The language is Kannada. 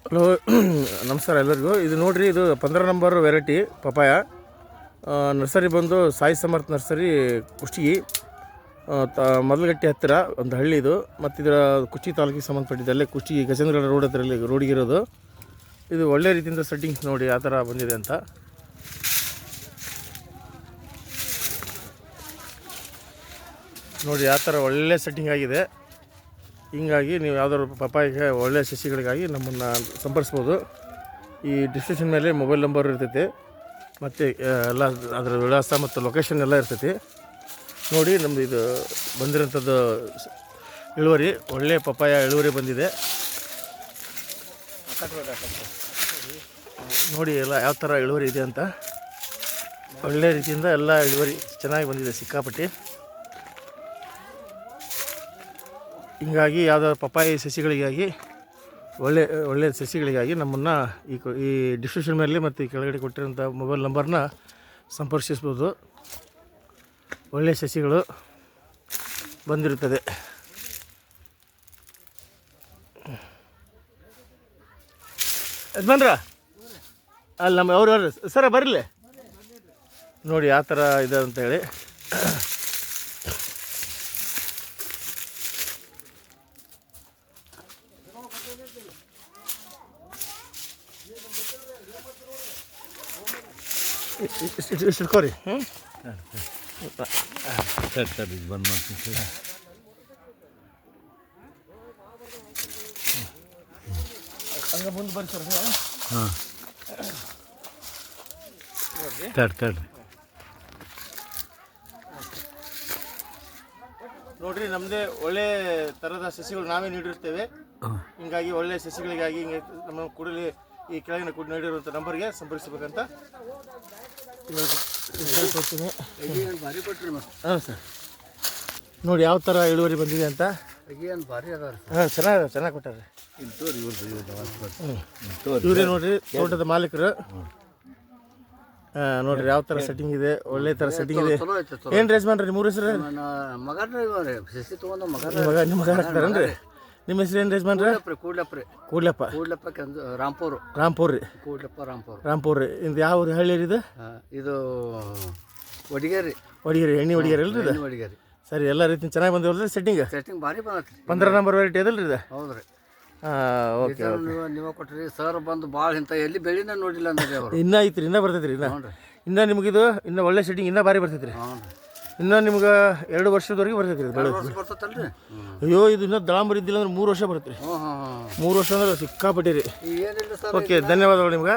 ಹಲೋ ನಮಸ್ಕಾರ ಎಲ್ಲರಿಗೂ. ಇದು ನೋಡಿರಿ, ಇದು 15 ನಂಬರ್ ವೆರೈಟಿ ಪಪಾಯ. ನರ್ಸರಿ ಬಂದು ಸಾಯಿ ಸಮರ್ಥ ನರ್ಸರಿ, ಕುಷ್ಟಗಿ ಮೊದಲಗಟ್ಟೆ ಹತ್ತಿರ ಒಂದು ಹಳ್ಳಿ ಇದು. ಮತ್ತು ಇದರ ಕುಷ್ಟಗಿ ತಾಲೂಕಿಗೆ ಸಂಬಂಧಪಟ್ಟಿದ್ದು, ಅಲ್ಲೇ ಕುಷ್ಟಗಿ ಗಜೇಂದ್ರ ರೋಡ್ ಹತ್ತಿರಲ್ಲಿ ರೋಡಿಗಿರೋದು. ಇದು ಒಳ್ಳೆ ರೀತಿಯಿಂದ ಸೆಟ್ಟಿಂಗ್ಸ್ ನೋಡಿ ಯಾವ ಥರ ಬಂದಿದೆ ಅಂತ. ನೋಡಿ ಯಾವ ಥರ ಒಳ್ಳೆ ಸೆಟ್ಟಿಂಗ್ ಆಗಿದೆ. ಹೀಗಾಗಿ ನೀವು ಯಾವುದಾದ್ರು ಪಪಾಯಿಗೆ ಒಳ್ಳೆಯ ಸಸಿಗಳಿಗಾಗಿ ನಮ್ಮನ್ನು ಸಂಪರ್ಸ್ಬೋದು. ಈ ಡಿಸ್ಕ್ರಿಪ್ಷನ್ ಮೇಲೆ ಮೊಬೈಲ್ ನಂಬರ್ ಇರ್ತೈತಿ, ಮತ್ತು ಎಲ್ಲ ಅದರ ವಿಳಾಸ ಮತ್ತು ಲೊಕೇಶನ್ ಎಲ್ಲ ಇರ್ತೈತಿ. ನೋಡಿ ನಮ್ಮದು ಇದು ಬಂದಿರೋಂಥದ್ದು ಇಳುವರಿ, ಒಳ್ಳೆಯ ಪಪಾಯ ಇಳುವರಿ ಬಂದಿದೆ. ನೋಡಿ ಎಲ್ಲ ಯಾವ ಥರ ಇಳುವರಿ ಇದೆ ಅಂತ. ಒಳ್ಳೆ ರೀತಿಯಿಂದ ಎಲ್ಲ ಇಳುವರಿ ಚೆನ್ನಾಗಿ ಬಂದಿದೆ, ಸಿಕ್ಕಾಪಟ್ಟಿ. ಹೀಗಾಗಿ ಯಾವುದಾದ್ರು ಪಪಾಯಿ ಸಸಿಗಳಿಗಾಗಿ ಒಳ್ಳೆಯ ಸಸಿಗಳಿಗಾಗಿ ನಮ್ಮನ್ನು ಈ ಡಿಸ್ಕ್ರಿಪ್ಷನ್ ಮೇಲೆ ಮತ್ತು ಈ ಕೆಳಗಡೆ ಕೊಟ್ಟಿರೋಂಥ ಮೊಬೈಲ್ ನಂಬರ್ನ ಸಂಪರ್ಕಿಸ್ಬೋದು. ಒಳ್ಳೆಯ ಸಸಿಗಳು ಬಂದಿರುತ್ತದೆ. ಯಜಮಾನ್ರ ಅಲ್ಲಿ ನಮ್ಮ ಅವ್ರು ಸರ ಬರಲಿ ನೋಡಿ ಯಾವ ಥರ ಇದೆ ಅಂತೇಳಿ. ಇಟ್ಕೋರಿ. ಬಂದು ಮಾಡ್ತೀನಿ. ಹಂಗೆ ಮುಂದೆ ಬರ್ರಿ ಸರ್. ಹಾಂ ತಡ್ರಿ. ನೋಡ್ರಿ, ನಮ್ಮದೇ ಒಳ್ಳೆ ಥರದ ಸಸಿಗಳು ನಾವೇ ನೀಡಿರ್ತೇವೆ. ಹೀಗಾಗಿ ಒಳ್ಳೆಯ ಸಸಿಗಳಿಗಾಗಿ ಹಿಂಗೆ ನಮ್ಮ ಕೂಡಲೇ ಈ ಕೆಳಗಿನ ಕೂಡ ನೀಡಿರುವಂಥ ನಂಬರ್ಗೆ ಸಂಪರ್ಕಿಸಬೇಕಂತ ಹೇಳ್ಕೊಡ್ತೀನಿ. ಹಾಂ ಸರ್, ನೋಡಿ ಯಾವ ಥರ ಇಳುವರಿ ಬಂದಿದೆ ಅಂತ. ಹಾಂ, ಚೆನ್ನಾಗಿ ಕೊಟ್ಟಾರೆ. ಇವರೇ ನೋಡಿರಿ ತೋಟದ ಮಾಲೀಕರು. ನೋಡ್ರಿ ಯಾವ ಥರ ಸೆಟ್ಟಿಂಗ್ ಇದೆ, ಒಳ್ಳೆ ಥರ ಸೆಟ್ಟಿಂಗ್ ಇದೆ. ಏನು ರೇಸ್ ಮಾಡ್ರಿ ನಿಮ್ಮ ಹೆಸರು? ನಿಮ್ಮ ಮಗ ಹಾಕ್ತಾರನ್ರಿ? ನಿಮ್ಮ ಹೆಸರು ಏನು ರೇಸ್ ಮಾಡ್ರಿ? ಕೂಡ್ಲಪ್ಪ ರಾಂಪುರ್ ರೀ. ರಾಂಪುರ್ ರೀ. ಇದು ಯಾವ ಹಳ್ಳಿ ರೀ? ಇದು ಒಡಿಗೇರಿ ಎಣ್ಣೆ ಒಡಿಗೇರಿ ಅಲ್ರಿ ಇದು? ಸರಿ, ಎಲ್ಲ ರೀತಿ ಚೆನ್ನಾಗಿ ಬಂದಿವಲ್ರಿ ಸೆಟ್ಟಿಂಗ್? ಭಾರಿ ಬಂದತ್ರಿ. 15 ನಂಬರ್ ವೆರೈಟಿ ಅದಲ್ರಿ ಇದು? ಹೌದ್ರಿ. ಓಕೆ. ನೀವು ಕೊಟ್ರಿ ಸರ್, ಬಂದು ಭಾಳ ಇಂಥ ಎಲ್ಲಿ ಬೆಳಿನ ನೋಡಿಲ್ಲ ಅಂದ್ರೆ ಅವರು. ಇನ್ನೂ ಐತ್ರಿ, ಇನ್ನೂ ಬರ್ತೈತ್ರಿ. ಇನ್ನೂ ನಿಮಗಿದು ಇನ್ನೂ ಒಳ್ಳೆ ಸೆಟ್ಟಿಂಗ್ ಇನ್ನೂ ಭಾರಿ ಬರ್ತೈತ್ರಿ. ಇನ್ನೂ ನಿಮ್ಗೆ 2 ವರ್ಷದವರೆಗೆ ಬರ್ತೈತ್ರಿ ಬರ್ತೈತಲ್ರಿ. ಅಯ್ಯೋ, ಇದು ಇನ್ನೂ ದಾಳಂಬರಿ ಇದ್ದಿಲ್ಲ ಅಂದ್ರೆ 3 ವರ್ಷ ಬರುತ್ತೆ ರೀ. 3 ವರ್ಷ ಅಂದ್ರೆ ಸಿಕ್ಕಾಪಟ್ಟಿ ರೀ. ಓಕೆ, ಧನ್ಯವಾದಗಳು ನಿಮ್ಗೆ.